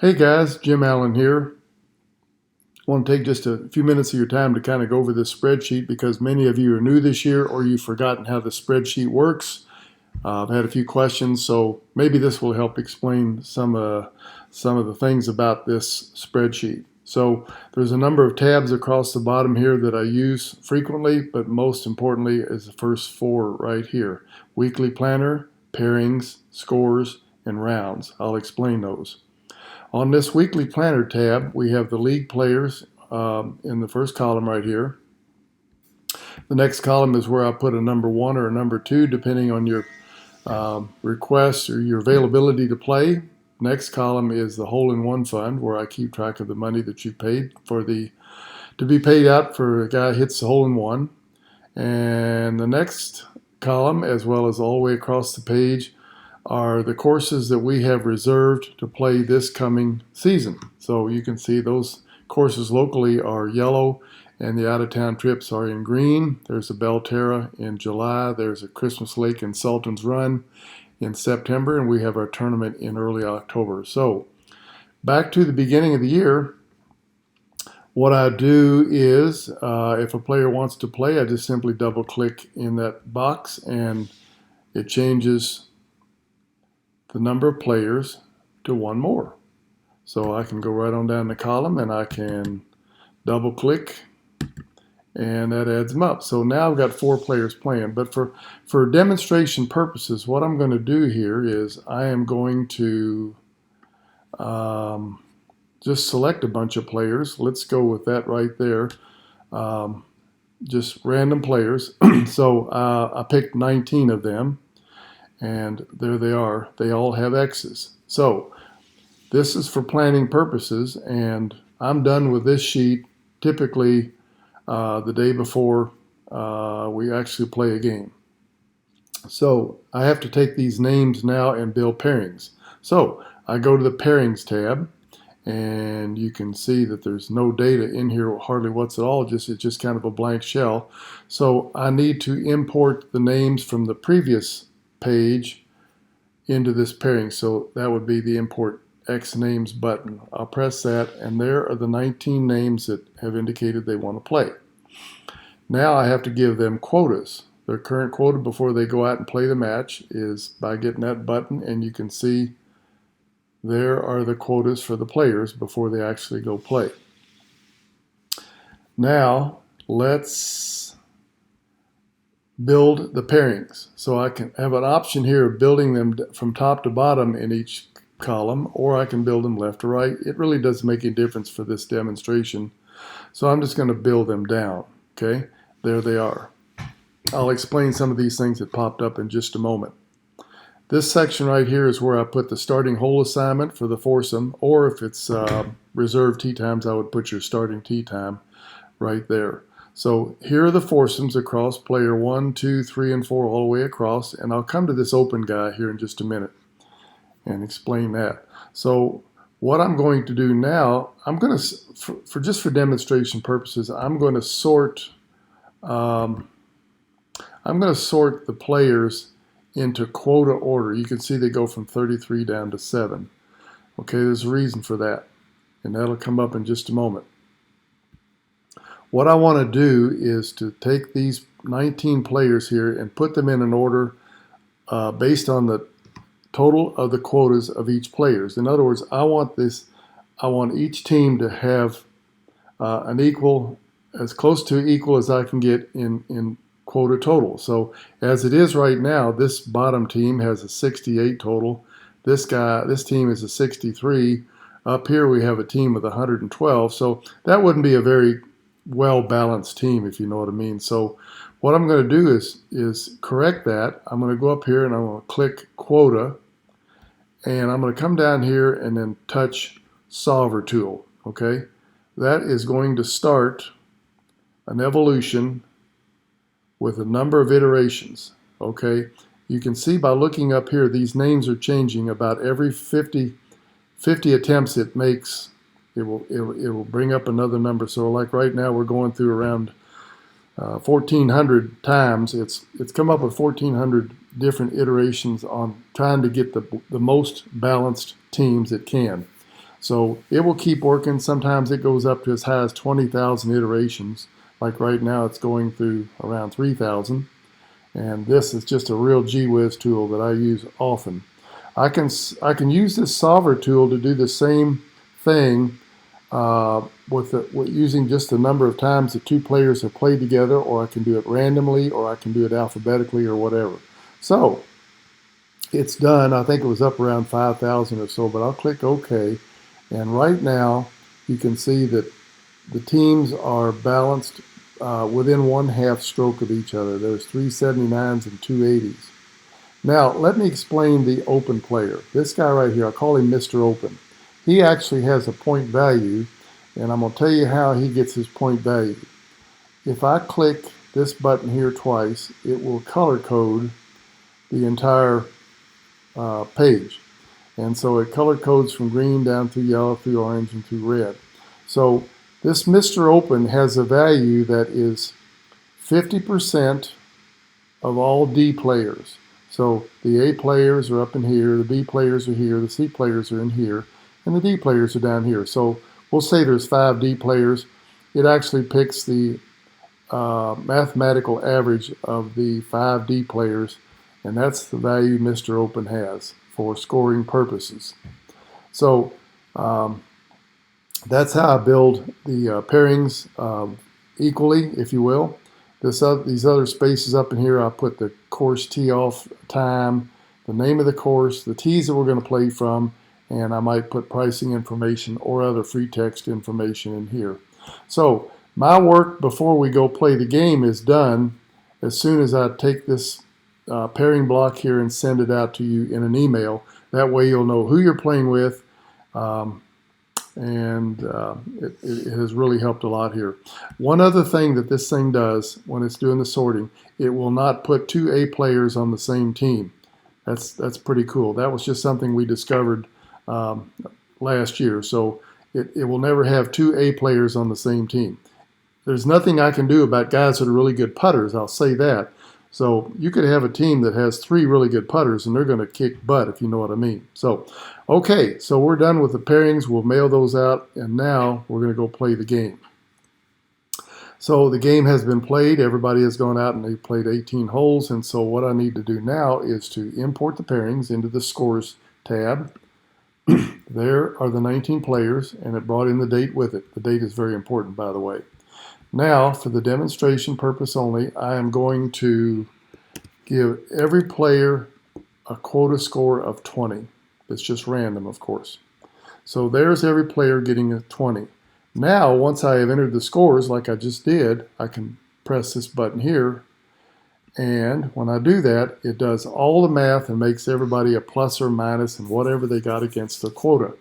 Hey guys, Jim Allen here. I want to take just a few minutes of your time to kind of go over this spreadsheet because many of you are new this year or you've forgotten how the spreadsheet works. I've had a few questions, so maybe this will help explain some of the things about this spreadsheet. So there's a number of tabs across the bottom here that I use frequently, but most importantly is the first four right here: weekly planner, pairings, scores, and rounds. I'll explain those. On this weekly planner tab, we have the league players in the first column right here. The next column is where I put a number one or a number two, depending on your requests or your availability to play. Next column is the hole-in-one fund, where I keep track of the money that you paid to be paid out for a guy who hits the hole-in-one. And the next column, as well as all the way across the page, are the courses that we have reserved to play this coming season. So you can see those courses locally are yellow and the out-of-town trips are in green. There's a Belterra in July. There's a Christmas Lake and Sultan's Run in September, and we have our tournament in early October. So back to the beginning of the year, what I do is if a player wants to play, I just simply double click in that box and it changes the number of players to one more. So I can go right on down the column and I can double click and that adds them up. So now I've got four players playing. But for demonstration purposes, what I'm going to do here is I am going to just select a bunch of players. Let's go with that right there. Just random players. So I picked 19 of them. And there they are. They all have X's. So this is for planning purposes, and I'm done with this sheet typically the day before we actually play a game. So I have to take these names now and build pairings. So I go to the pairings tab, and you can see that there's no data in here, hardly what's at all. It's just kind of a blank shell. So I need to import the names from the previous page into this pairing. So that would be the import X names button. I'll press that, and there are the 19 names that have indicated they want to play. Now I have to give them quotas. Their current quota before they go out and play the match is by getting that button, and you can see there are the quotas for the players before they actually go play. Now let's build the pairings. So I can have an option here of building them from top to bottom in each column, or I can build them left to right. It really doesn't make any difference for this demonstration. So I'm just going to build them down. Okay, there they are. I'll explain some of these things that popped up in just a moment. This section right here is where I put the starting hole assignment for the foursome, or if it's reserved tee times, I would put your starting tee time right there. So here are the foursomes across player 1, 2, 3, and 4 all the way across, and I'll come to this open guy here in just a minute and explain that. So what I'm going to do now, I'm going to, just for demonstration purposes, I'm going to sort the players into quota order. You can see they go from 33 down to 7. Okay, there's a reason for that, and that'll come up in just a moment. What I want to do is to take these 19 players here and put them in an order based on the total of the quotas of each players. In other words, I want each team to have an equal, as close to equal as I can get in quota total. So as it is right now, this bottom team has a 68 total. This team is a 63. Up here we have a team with 112. So that wouldn't be a very well-balanced team, if you know what I mean. So what I'm going to do is correct that. I'm going to go up here and I'm going to click quota, and I'm going to come down here and then touch solver tool. Okay, that is going to start an evolution with a number of iterations. Okay, you can see by looking up here, these names are changing about every 50 attempts it makes. It will bring up another number. So like right now we're going through around 1,400 times. It's come up with 1,400 different iterations on trying to get the most balanced teams it can. So it will keep working. Sometimes it goes up to as high as 20,000 iterations. Like right now, it's going through around 3,000. And this is just a real gee whiz tool that I use often. I can use this solver tool to do the same thing with using just the number of times the two players have played together, or I can do it randomly, or I can do it alphabetically, or whatever. So it's done. I think it was up around 5,000 or so, but I'll click OK. And right now you can see that the teams are balanced within 1/2 stroke of each other. There's 379s and 280s. Now, let me explain the open player. This guy right here, I call him Mr. Open. He actually has a point value, and I'm going to tell you how he gets his point value. If I click this button here twice, it will color code the entire page. And so it color codes from green down through yellow, through orange, and through red. So this Mr. Open has a value that is 50% of all D players. So the A players are up in here, the B players are here, the C players are in here, and the D players are down here. So we'll say there's 5 D players. It actually picks the mathematical average of the 5 D players, and that's the value Mr. Open has for scoring purposes. So that's how I build the pairings equally, if you will. These other spaces up in here, I put the course tee off time, the name of the course, the tees that we're going to play from, and I might put pricing information or other free text information in here. So my work before we go play the game is done as soon as I take this pairing block here and send it out to you in an email. That way you'll know who you're playing with. It has really helped a lot here. One other thing that this thing does when it's doing the sorting, it will not put 2 A players on the same team. That's pretty cool. That was just something we discovered last year. So it will never have 2 A players on the same team. There's nothing I can do about guys that are really good putters, I'll say that. So you could have a team that has 3 really good putters and they're going to kick butt, if you know what I mean. So, okay, so we're done with the pairings. We'll mail those out, and now we're going to go play the game. So the game has been played. Everybody has gone out and they've played 18 holes, and so what I need to do now is to import the pairings into the Scores tab. There are the 19 players, and it brought in the date with it. The date is very important, by the way. Now, for the demonstration purpose only, I am going to give every player a quota score of 20. It's just random, of course. So there's every player getting a 20. Now, once I have entered the scores like I just did, I can press this button here, and when I do that, it does all the math and makes everybody a plus or minus and whatever they got against their quota.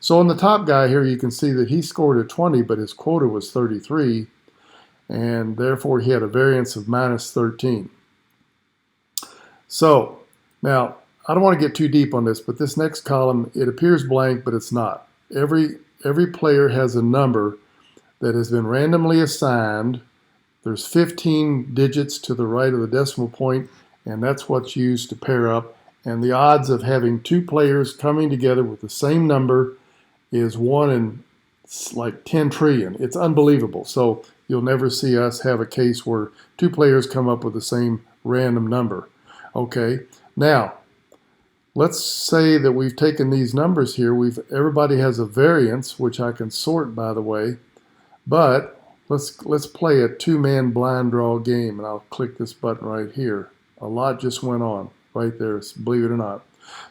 So on the top guy here, you can see that he scored a 20, but his quota was 33, and therefore he had a variance of minus 13. So now I don't want to get too deep on this, but this next column, it appears blank, but it's not. Every player has a number that has been randomly assigned. There's 15 digits to the right of the decimal point, and that's what's used to pair up. And the odds of having 2 players coming together with the same number is 1 in like 10 trillion. It's unbelievable. So you'll never see us have a case where 2 players come up with the same random number. Okay, now let's say that we've taken these numbers here. Everybody has a variance, which I can sort, by the way. But let's play a 2-man blind draw game, and I'll click this button right here. A lot just went on right there, believe it or not.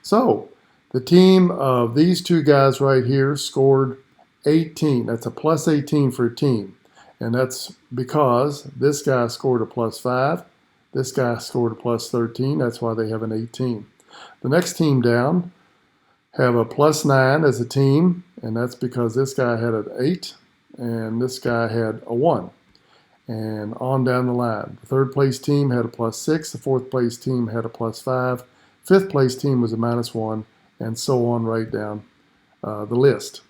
So the team of these 2 guys right here scored 18. That's a plus 18 for a team. And that's because this guy scored a plus 5. This guy scored a plus 13. That's why they have an 18. The next team down have a plus 9 as a team. And that's because this guy had an 8 and this guy had a 1. And on down the line. The 3rd place team had a plus 6. The 4th place team had a plus 5. 5th place team was a minus 1. And so on right down the list.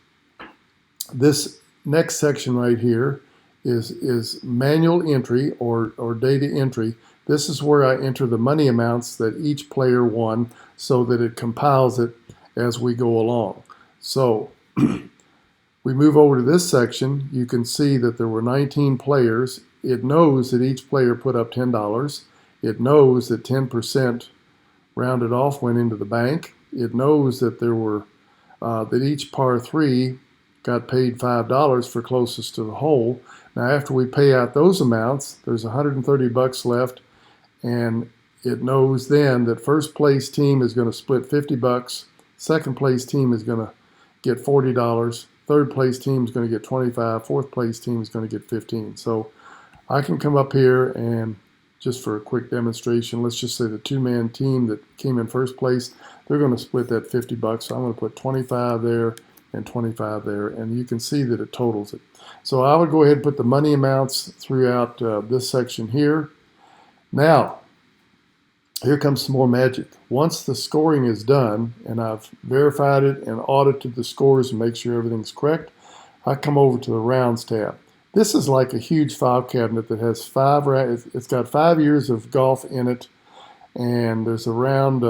This next section right here is manual entry or data entry. This is where I enter the money amounts that each player won so that it compiles it as we go along. So We move over to this section. You can see that there were 19 players. It knows that each player put up $10. It knows that 10% rounded off went into the bank. It knows that there were that each par 3 got paid $5 for closest to the hole. Now, after we pay out those amounts, there's $130 left, and it knows then that first place team is going to split $50. Second place team is going to get $40. Third place team is going to get $25. Fourth place team is going to get $15. So I can come up here and just for a quick demonstration, let's just say the two-man team that came in first place, they're going to split that $50. So I'm going to put 25 there and 25 there, and you can see that it totals it. So I would go ahead and put the money amounts throughout this section here. Now, here comes some more magic. Once the scoring is done, and I've verified it and audited the scores and make sure everything's correct, I come over to the rounds tab. This is like a huge file cabinet that has it's got 5 years of golf in it, and there's around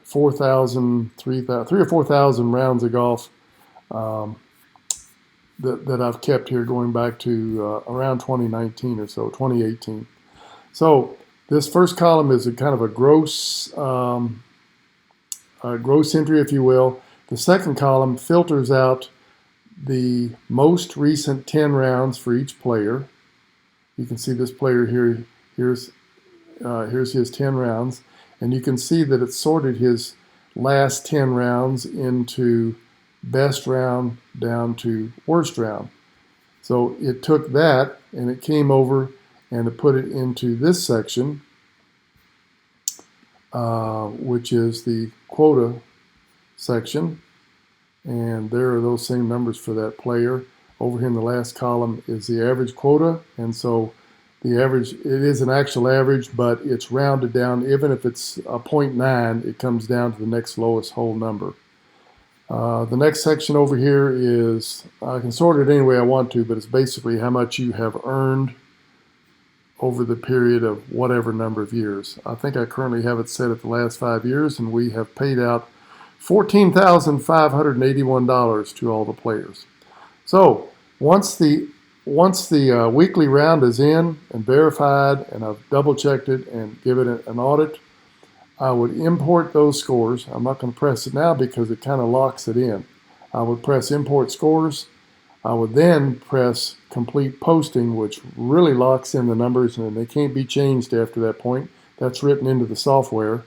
4,000, 3,000, 3,000 or 4,000 rounds of golf that I've kept here going back to around 2019 or so, 2018. So this first column is a kind of a gross entry, if you will. The second column filters out the most recent 10 rounds for each player. You can see this player here. Here's his 10 rounds, and you can see that it sorted his last 10 rounds into best round down to worst round. So it took that and it came over and it put it into this section, which is the quota section. And there are those same numbers for that player. Over here in the last column is the average quota. And so the average, it is an actual average, but it's rounded down. Even if it's a 0.9, it comes down to the next lowest whole number. The next section over here is, I can sort it any way I want to, but it's basically how much you have earned over the period of whatever number of years. I think I currently have it set at the last 5 years, and we have paid out $14,581 to all the players. So once the weekly round is in and verified, and I've double checked it and given it an audit, I would import those scores. I'm not going to press it now because it kind of locks it in. I would press import scores. I would then press complete posting, which really locks in the numbers, and they can't be changed after that point. That's written into the software.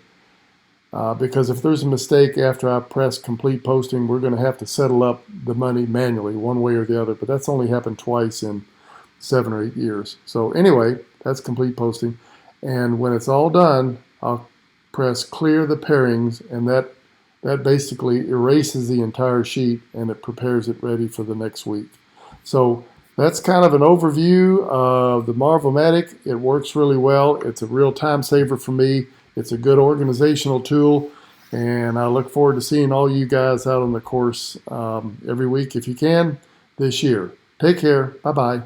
Because if there's a mistake after I press complete posting, we're going to have to settle up the money manually, one way or the other. But that's only happened twice in 7 or 8 years. So anyway, that's complete posting. And when it's all done, I'll press clear the pairings, and that basically erases the entire sheet and it prepares it ready for the next week. So that's kind of an overview of the Marv O Matic. It works really well. It's a real time saver for me. It's a good organizational tool, and I look forward to seeing all you guys out on the course every week if you can this year. Take care. Bye-bye.